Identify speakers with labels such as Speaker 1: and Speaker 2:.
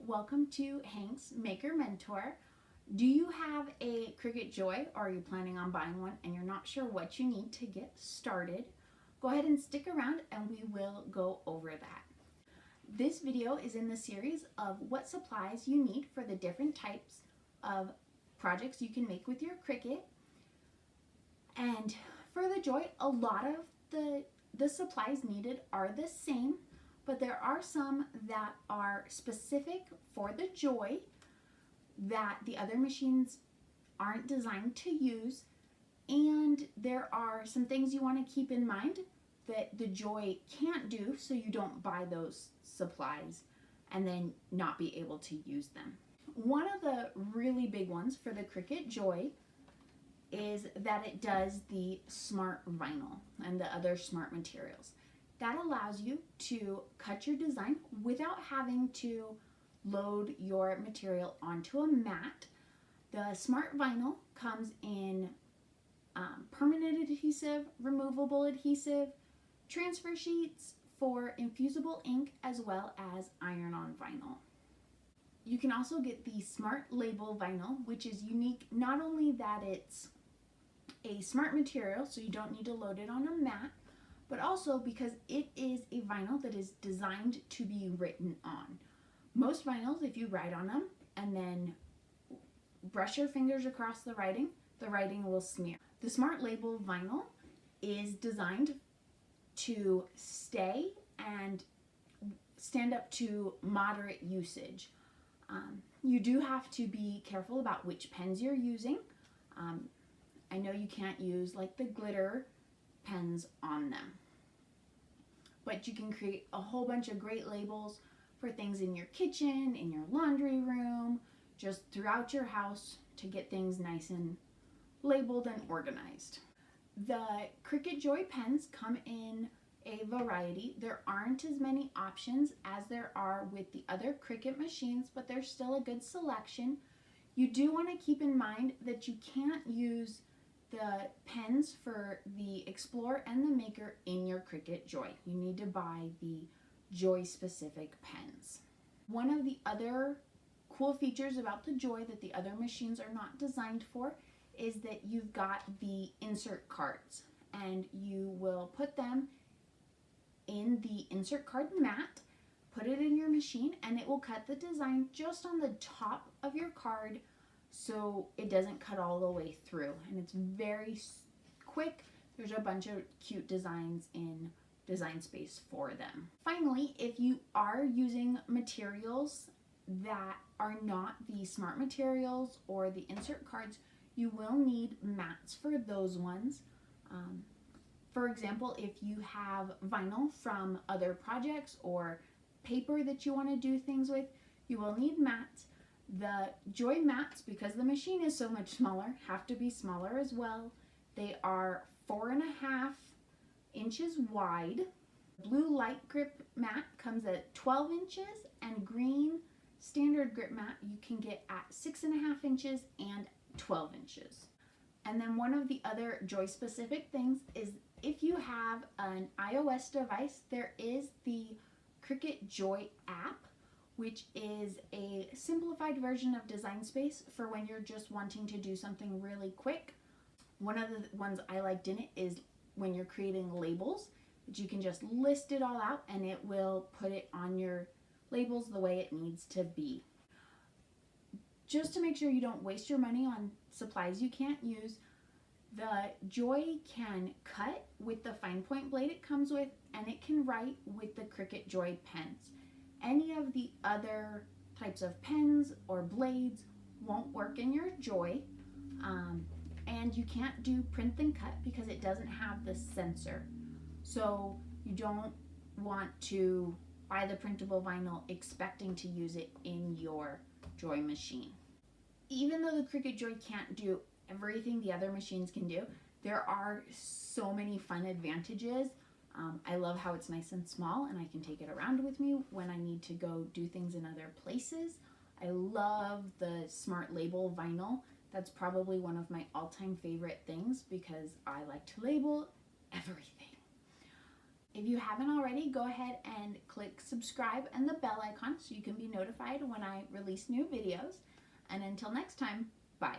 Speaker 1: welcome to Hank's Maker Mentor. Do you have a Cricut Joy, or are you planning on buying one and you're not sure what you need to get started? Go ahead and stick around and we will go over that. This video is in the series of what supplies you need for the different types of projects you can make with your Cricut. And for the Joy, a lot of the supplies needed are the same, but there are some that are specific for the Joy that the other machines aren't designed to use, and there are some things you want to keep in mind that the Joy can't do, so you don't buy those supplies and then not be able to use them. One of the really big ones for the Cricut Joy is that it does the smart vinyl and the other smart materials. That allows you to cut your design without having to load your material onto a mat. The smart vinyl comes in permanent adhesive, removable adhesive, transfer sheets for infusible ink, as well as iron-on vinyl. You can also get the smart label vinyl, which is unique not only that it's a smart material, so you don't need to load it on a mat, but also because it is a vinyl that is designed to be written on. Most vinyls, if you write on them and then brush your fingers across the writing will smear. The smart label vinyl is designed to stay and stand up to moderate usage. You do have to be careful about which pens you're using. I know you can't use like the glitter pens on them, but you can create a whole bunch of great labels for things in your kitchen, in your laundry room, just throughout your house to get things nice and labeled and organized. The Cricut Joy pens come in a variety. There aren't as many options as there are with the other Cricut machines, but there's still a good selection. You do want to keep in mind that you can't use the pens for the Explore and the Maker in your Cricut Joy. You need to buy the Joy specific pens. One of the other cool features about the Joy that the other machines are not designed for is that you've got the insert cards, and you will put them in the insert card mat, put it in your machine, and it will cut the design just on the top of your card so it doesn't cut all the way through, and it's very quick. There's a bunch of cute designs in Design Space for them. Finally, if you are using materials that are not the smart materials or the insert cards, you will need mats for those ones. For example, if you have vinyl from other projects or paper that you want to do things with, you will need mats. The Joy mats, because the machine is so much smaller, have to be smaller as well. They are 4.5 inches wide. Blue LightGrip mat comes at 12 inches, and green StandardGrip mat you can get at 6.5 inches and 12 inches. And then one of the other Joy specific things is if you have an iOS device, there is the Cricut Joy app, which is a simplified version of Design Space for when you're just wanting to do something really quick. One of the ones I liked in it is when you're creating labels, that you can just list it all out and it will put it on your labels the way it needs to be. Just to make sure you don't waste your money on supplies you can't use, the Joy can cut with the fine point blade it comes with, and it can write with the Cricut Joy pens. Any of the other types of pens or blades won't work in your Joy, and you can't do print and cut because it doesn't have the sensor. So you don't want to buy the printable vinyl expecting to use it in your Joy machine. Even though the Cricut Joy can't do everything the other machines can do, there are so many fun advantages. I love how it's nice and small and I can take it around with me when I need to go do things in other places. I love the smart label vinyl. That's probably one of my all-time favorite things because I like to label everything. If you haven't already, go ahead and click subscribe and the bell icon so you can be notified when I release new videos. And until next time, bye.